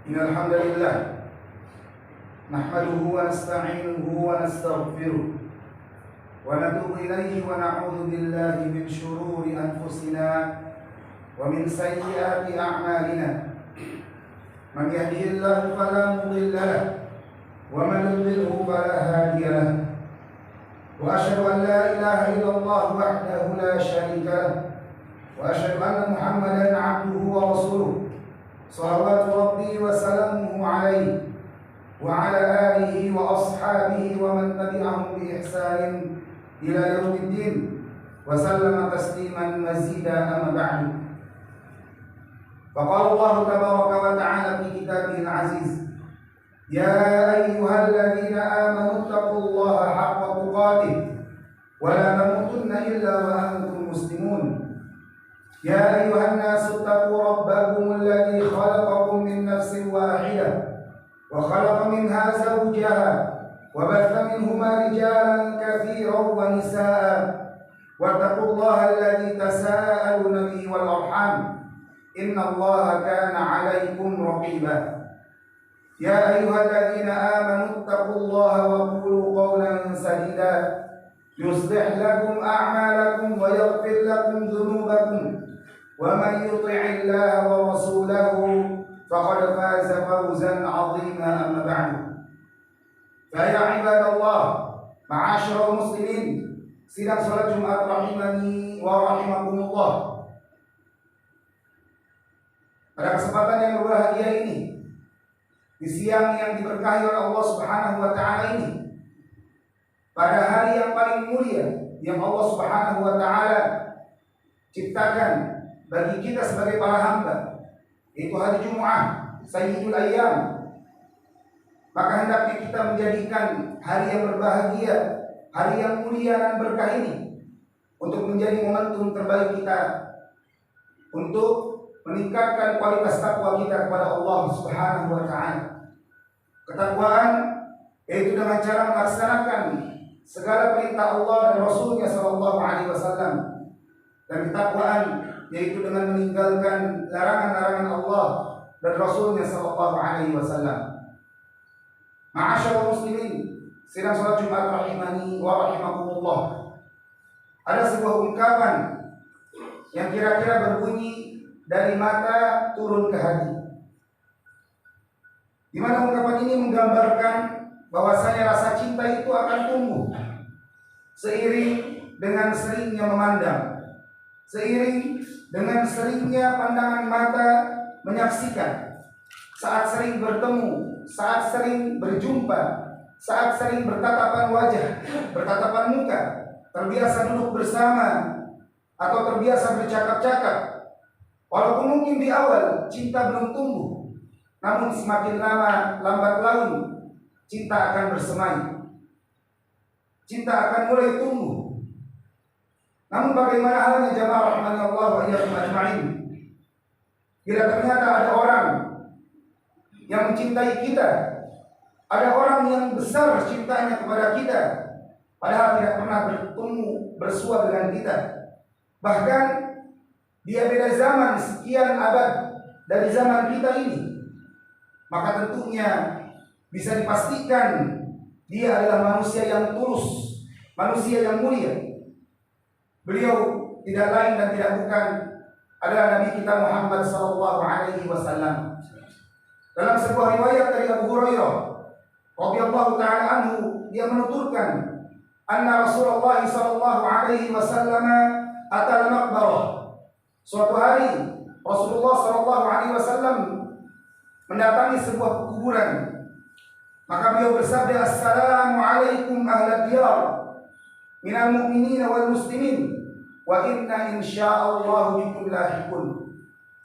Innal hamdalillah nahmaduhu wa nasta'inuhu wa nastaghfiruh wa natubu ilayhi wa na'udzu billahi min shururi anfusina wa min sayyiati a'malina. Man yahdihillahu fala mudilla lahu wa man yudlilhu fala hadiya lahu. Wa asyhadu an la ilaha illallah wahdahu la syarika lahu wa asyhadu anna Muhammadan 'abduhu wa rasuluh. Salawatu Rabbi wa salamuhu alaihi wa ala alihi wa ashabihi wa man tabi'ahum bi ihsanin ila yaumiddin wa sallama tasliman mazida amma ba'du. Faqala Allah tabaraka wa ta'ala fi kitabihil aziz, ya ayyuhalladzina amanu taqullaha haqqa tuqatih wa la tamutunna illa wa antum muslimun. يا أيها الناس اتقوا ربكم الذي خلقكم من نفس واحدة وخلق منها زوجها وبث منهما رجالا كثيرا ونساء واتقوا الله الذي تساءلون به والأرحام إن الله كان عليكم رقيبا. يا أيها الذين آمنوا اتقوا الله وقولوا قولا سديدا يصلح لكم أعمالكم ويغفر لكم ذنوبكم ومن يطع الله ورسوله فقد فاز فوزا عظيما أما بعد. فيا عباد الله معاشر المسلمين, sidang salat Jumat rahimani wa rahimakumullah. Pada kesempatan yang berbahagia ini, di siang yang diberkahi oleh Allah Subhanahu wa taala ini, pada hari yang paling mulia yang Allah Subhanahu wa taala ciptakan bagi kita sebagai para hamba, yaitu hari Jumat, Sayyidul Ayyam, maka hendaknya kita menjadikan hari yang berbahagia, hari yang mulia dan berkah ini untuk menjadi momentum terbaik kita untuk meningkatkan kualitas takwa kita kepada Allah Subhanahu wa taala. Ketakwaan yaitu dengan cara melaksanakan segala perintah Allah dan Rasulnya sallallahu alaihi wasallam, dan ketakwaan yaitu dengan meninggalkan larangan-larangan Allah dan Rasulnya sallallahu alaihi wasallam. Ma'asyarul muslimin, sidang salat Jumat rahimani wa rahimakumullah. Ada sebuah ungkapan yang kira-kira berbunyi dari mata turun ke hati, di mana ungkapan ini menggambarkan bahwasanya rasa cinta itu akan tumbuh seiring dengan seringnya memandang, seiring dengan seringnya pandangan mata menyaksikan, saat sering bertemu, saat sering berjumpa, saat sering bertatapan wajah, bertatapan muka, terbiasa duduk bersama atau terbiasa bercakap-cakap. Walaupun mungkin di awal cinta belum tumbuh, namun semakin lama lambat laun cinta akan bersemai, cinta akan mulai tumbuh. Namun bagaimana halnya jamaah rahimani Allah wa iyyakum ajma'in, bila ternyata ada orang yang mencintai kita, ada orang yang besar cintanya kepada kita, padahal tidak pernah bertemu bersua dengan kita, bahkan dia beda zaman sekian abad dari zaman kita ini, maka tentunya bisa dipastikan dia adalah manusia yang tulus, manusia yang mulia. Beliau tidak lain dan tidak bukan adalah Nabi kita Muhammad sallallahu alaihi wasallam. Dalam sebuah riwayat dari Abu Hurairah radhiyallahu taala anhu, dia menuturkan anna Rasulullah sallallahu alaihi wasallam atal maqbarah. Suatu hari Rasulullah sallallahu alaihi wasallam mendatangi sebuah kuburan. Maka beliau bersabda, assalamu alaikum ahlad diyar minal mu'minin wal muslimin wa inna insyaallah bikum lahiqun.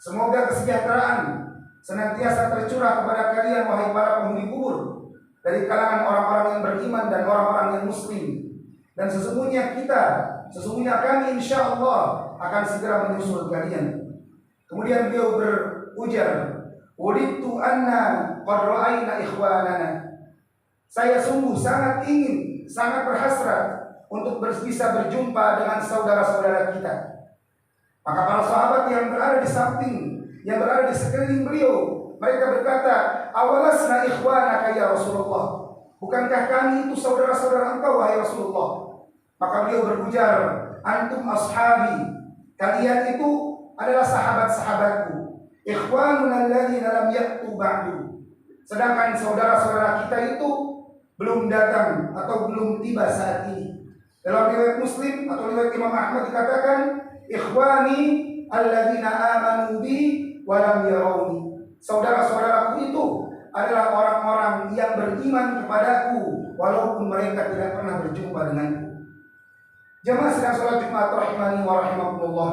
Semoga kesejahteraan senantiasa tercurah kepada kalian wahai para penghuni kubur, dari kalangan orang-orang yang beriman dan orang-orang yang muslim, dan sesungguhnya kami insyaallah akan segera menyusul kalian. Kemudian beliau berujar, wudittu anna qad ra'ayna ikhwanana. Saya sungguh sangat ingin, sangat berhasrat untuk bisa berjumpa dengan saudara-saudara kita. Maka para sahabat yang berada di samping, yang berada di sekeliling beliau, Mereka berkata, awalasna ikhwanaka ya Rasulullah, bukankah kami itu saudara-saudara engkau wahai Rasulullah? Maka beliau berujar, antum ashabi, kalian itu adalah sahabat-sahabatku. Ikhwanuna alladzina lam ya'tu ba'du, sedangkan saudara-saudara kita itu belum datang atau belum tiba saat ini. Dalam riwayat Muslim atau riwayat Imam Ahmad dikatakan, ikhwani alladzina amanu bi wa lam yarawni, saudara-saudaraku itu adalah orang-orang yang beriman kepadaku walaupun mereka tidak pernah berjumpa denganku. Jemaah sedang sholat Jumat rahimani wa rahimakumullah.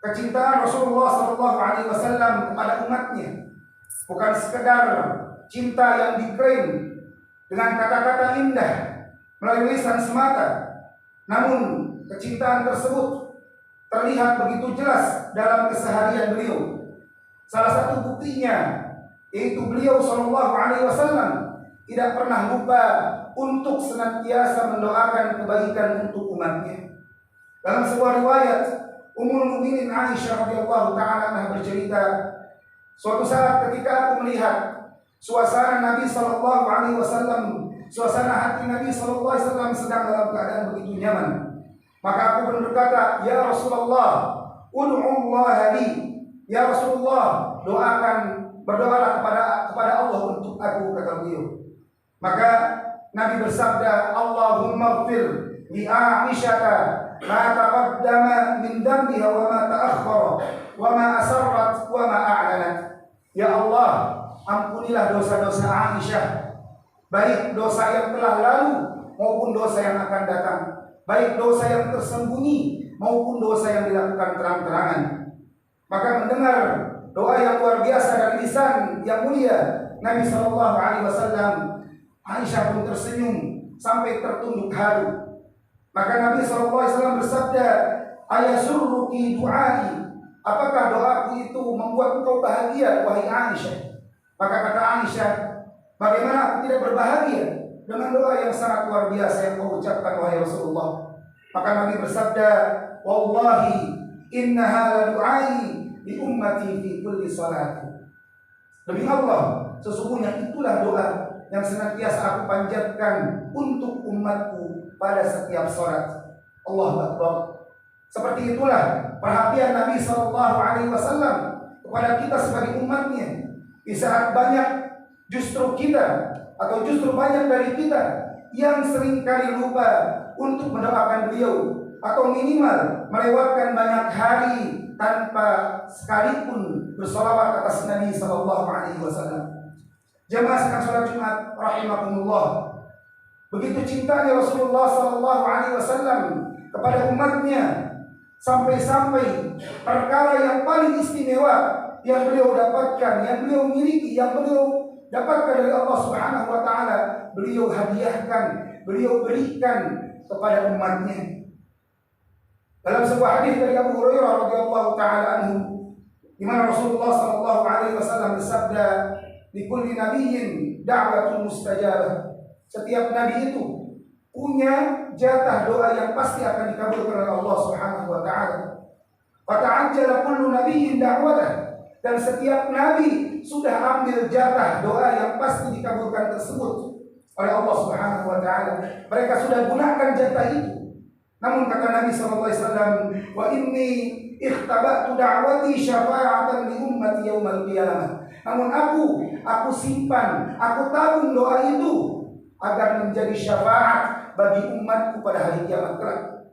Kecintaan Rasulullah SAW kepada umatnya bukan sekedar cinta yang diklaim dengan kata-kata indah melalui lisan semata, namun kecintaan tersebut terlihat begitu jelas dalam keseharian beliau. Salah satu buktinya yaitu beliau SAW tidak pernah lupa untuk senantiasa mendoakan kebaikan untuk umatnya. Dalam sebuah riwayat, Ummul Mukminin Aisyah radhiyallahu taala anha bercerita, suatu saat ketika aku melihat suasana Nabi SAW, suasana hati Nabi SAW sedang dalam keadaan begitu nyaman, maka aku pun berkata, ya Rasulullah, ud'ullaha li, ya Rasulullah, berdoalah kepada Allah untuk aku, kata beliau. Maka Nabi bersabda, Allahumma ighfir li Aisyata ma taqaddama min dambiha wa ma ta'akhkhara wa ma asarrat wa ma a'lanat. Ya Allah, ampunilah dosa-dosa Aisyah, baik dosa yang telah lalu maupun dosa yang akan datang, baik dosa yang tersembunyi maupun dosa yang dilakukan terang-terangan. Maka mendengar doa yang luar biasa dari lisan yang mulia Nabi SAW, Aisyah pun tersenyum sampai tertunduk halu. Maka Nabi SAW bersabda, ayasurruki du'ai, apakah doaku itu membuat engkau bahagia wahai Aisyah? Maka kata Aisyah, bagaimana aku tidak berbahagia dengan doa yang sangat luar biasa yang kau ucapkan wahai Rasulullah? Maka Nabi bersabda, wallahi innaha la du'ai li ummati fi kulli salati. Demi Allah, sesungguhnya itulah doa yang senantiasa aku panjatkan untuk umatku pada setiap salat. Allahu Akbar. Seperti itulah perhatian Nabi SAW kepada kita sebagai umatnya. Di saat banyak justru kita atau justru banyak dari kita yang seringkali lupa untuk mendoakan beliau, atau minimal melewatkan banyak hari tanpa sekalipun bersolawat atas Nabi SAW. Jemaah sedang sholat Jumat rahimakumullah, begitu cintanya Rasulullah SAW kepada umatnya, sampai-sampai perkara yang paling istimewa yang beliau dapatkan, yang beliau miliki, yang beliau dapatkan dari Allah Subhanahu wa taala, beliau hadiahkan, beliau berikan kepada umatnya. Dalam sebuah hadis dari Abu Hurairah radhiyallahu taala anhu, di mana Rasulullah SAW bersabda, likulli nabiyyin da'watun mustajabah. Setiap nabi itu punya jatah doa yang pasti akan dikabulkan oleh Allah Subhanahu wa taala. Fata'ajjala kullu nabiyyin da'watah, dan setiap nabi sudah ambil jatah doa yang pasti dikabulkan tersebut oleh Allah Subhanahu wa taala. Mereka sudah gunakan jatah itu. Namun kata Nabi SAW, wa inni ikhtaba'tu da'wati syafa'atan li ummati yaumal qiyamah. Namun aku simpan, aku tabung doa itu agar menjadi syafaat bagi umatku pada hari kiamat kelak.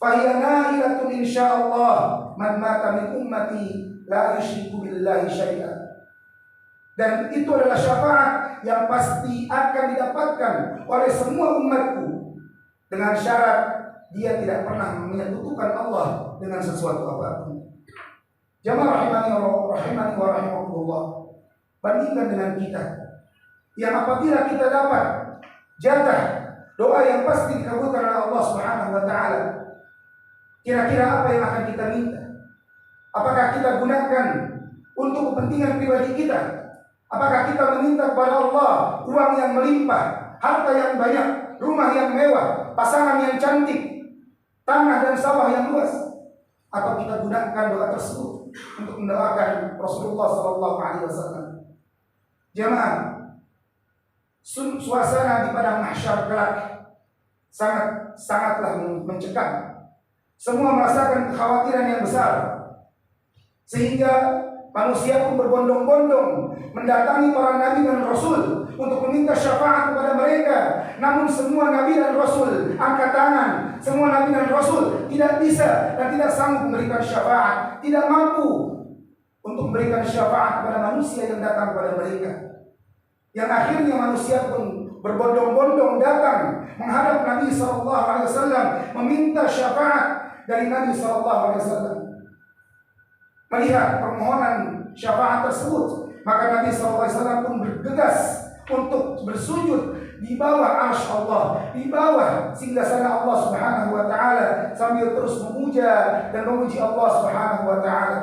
Fahiya na'ilatun insyaallah man mata min ummati la yusyriku billahi syai'an. Dan itu adalah syafaat yang pasti akan didapatkan oleh semua umatku dengan syarat dia tidak pernah menyekutukan Allah dengan sesuatu apapun. Jamaah rahimani wa rahimakumullah, bandingkan dengan kita yang apabila kita dapat jatah doa yang pasti dikabulkan oleh Allah Subhanahu wa taala, kira-kira apa yang akan kita minta? Apakah kita gunakan untuk kepentingan pribadi kita? Apakah kita meminta kepada Allah uang yang melimpah, harta yang banyak, rumah yang mewah, pasangan yang cantik, tanah dan sawah yang luas? Atau kita gunakan doa tersebut untuk mendoakan Rasulullah SAW? Jemaah, suasana di padang mahsyar kelak sangatlah mencekam. Semua merasakan kekhawatiran yang besar, sehingga manusia pun berbondong-bondong mendatangi para nabi dan rasul untuk meminta syafaat kepada mereka. Namun semua nabi dan rasul angkat tangan. Semua nabi dan rasul tidak bisa dan tidak sanggup memberikan syafaat, tidak mampu untuk memberikan syafaat kepada manusia yang datang kepada mereka. Yang akhirnya manusia pun berbondong-bondong datang menghadap Nabi SAW meminta syafaat dari Nabi SAW. Melihat permohonan syafaat tersebut, maka Nabi SAW pun bergegas untuk bersujud di bawah arsy Allah, di bawah singgasana Allah Subhanahu wa taala, sambil terus memuja dan memuji Allah Subhanahu wa taala.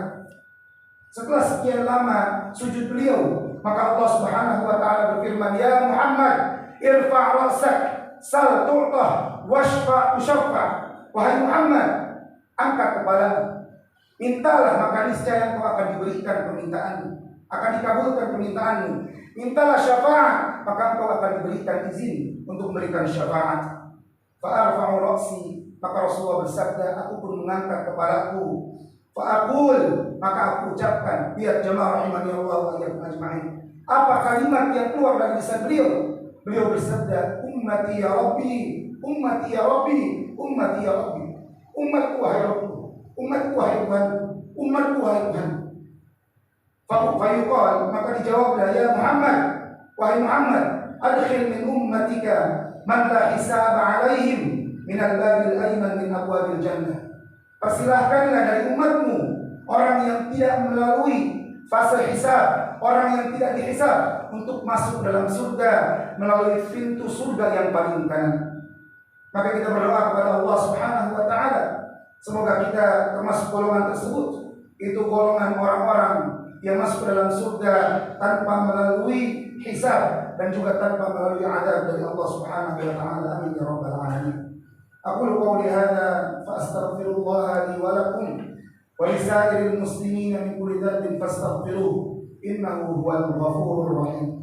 Setelah sekian lama sujud beliau, maka Allah Subhanahu wa taala berfirman, "Ya Muhammad, irfa' ra'sak, sal tu'tah, washfa' tushaffa." Wahai Muhammad, angkat kepalamu, mintalah maka niscaya engkau akan diberikan permintaanmu, akan dikabulkan permintaanmu. Mintalah syafaat, maka engkau akan diberikan izin untuk memberikan syafaat. Fa'arfa'u ra'si, maka Rasulullah bersabda, aku pun mengangkat kepalaku. Fa'aqul, maka aku ucapkan, lihat jemaah rahimani Allah wa iyyakum ajma'in. Apa kalimat yang keluar dari lisan beliau? Beliau bersabda, ummati ya Rabbi, ummati ya Rabbi, ummati ya Rabbi. Umatku wahai Rabbi, umatku wahai Tuhan, umatku wahai Tuhan. Fayuqal, maka dijawablah, ya Muhammad, wahai Muhammad, adkhil min ummatika man la hisaba alaihim min al-babil ayman min abwabil jannah. Persilahkanlah dari umatmu orang yang tidak melalui fase hisab, orang yang tidak dihisab, untuk masuk dalam surga melalui pintu surga yang paling kanan. Maka kita berdoa kepada Allah Subhanahu wa taala, semoga kita termasuk golongan tersebut. Itu golongan orang-orang yang masuk dalam surga tanpa melalui hisab dan juga tanpa melalui azab dari Allah Subhanahu wa taala. Amin ya rabbal alamin. Aqulu qawli hadza fa astaghfirullah li wa lakum wa lisairil muslimin min kulli dhanbin fastaghfiruh innahu huwal ghafurur rahim.